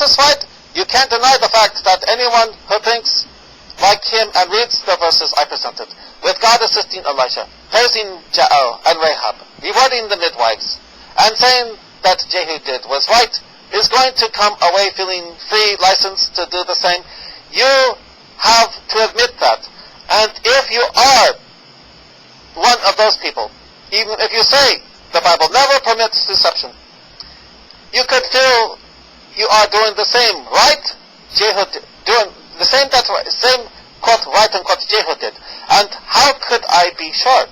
satisfied? You can't deny the fact that anyone who thinks like him and reads the verses I presented, with God assisting Elisha, praising Jael and Rahab, rewarding the midwives, and saying that Jehu did was right, is going to come away feeling free license to do the same. You have to admit that. And if you are one of those people, even if you say the Bible never permits deception, you could feel you are doing the same, right? Jehu doing the same, that's right, same quote, right unquote, Jehu did. And how could I be sure?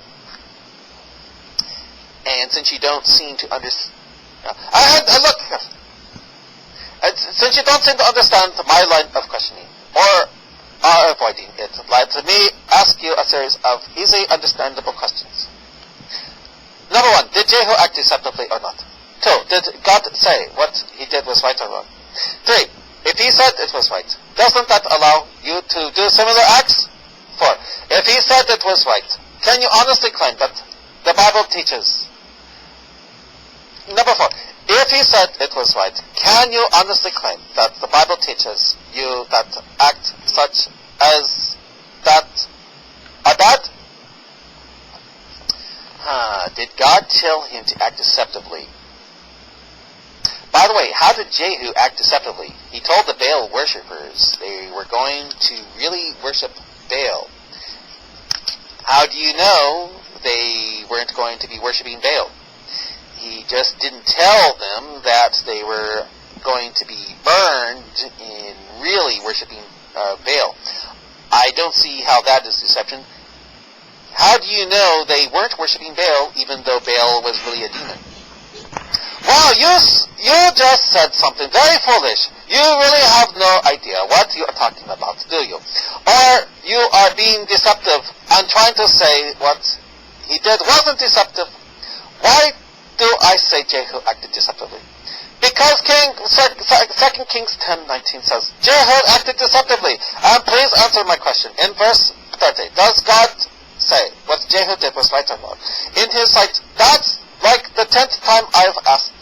And since you don't seem to understand, since you don't seem to understand my line of questioning, or are avoiding it, let me ask you a series of easy, understandable questions. Number 1, did Jehu act deceptively or not? 2, did God say what he did was right or wrong? 3, if he said it was right, doesn't that allow you to do similar acts? 4, if he said it was right, can you honestly claim that the Bible teaches? Number 4, if he said it was right, can you honestly claim that the Bible teaches you that acts such as that are bad? Did God tell him to act deceptively? By the way, how did Jehu act deceptively? He told the Baal worshippers they were going to really worship Baal. How do you know they weren't going to be worshiping Baal? He just didn't tell them that they were going to be burned in really worshiping Baal. I don't see how that is deception. How do you know they weren't worshiping Baal even though Baal was really a demon? Well, you just said something very foolish. You really have no idea what you are talking about, do you? Or you are being deceptive and trying to say what he did wasn't deceptive. Why do I say Jehu acted deceptively? Because 2 Kings 10:19 says, Jehu acted deceptively. And please answer my question. In verse 30, does God say what Jehu did was right or wrong? In his sight, that's like the 10th time I've asked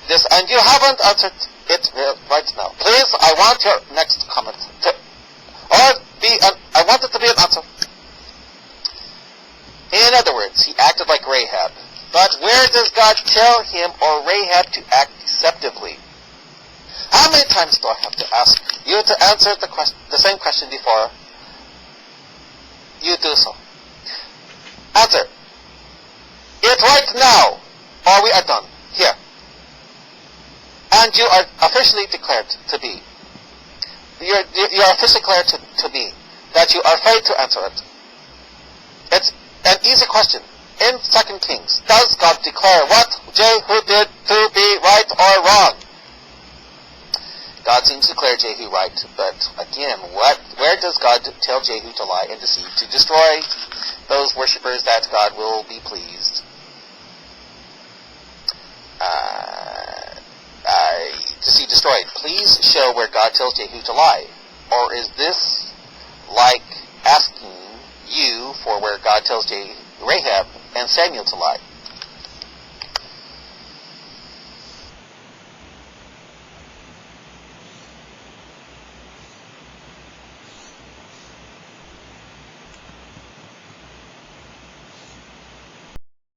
this, and you haven't answered it right now. Please, I want your next comment I want it to be an answer. In other words, he acted like Rahab. But where does God tell him or Rahab to act deceptively? How many times do I have to ask you to answer the same question before you do so? Answer it right now, or we are done here. And you are officially declared to be. You are officially declared to be that you are afraid to answer it. It's an easy question. In 2 Kings, does God declare what Jehu did to be right or wrong? God seems to declare Jehu right, but again, where does God tell Jehu to lie and deceive, to destroy those worshippers that God will be pleased? To see destroyed. Please show where God tells Jehu to lie. Or is this like asking you for where God tells Rahab and Samuel to lie?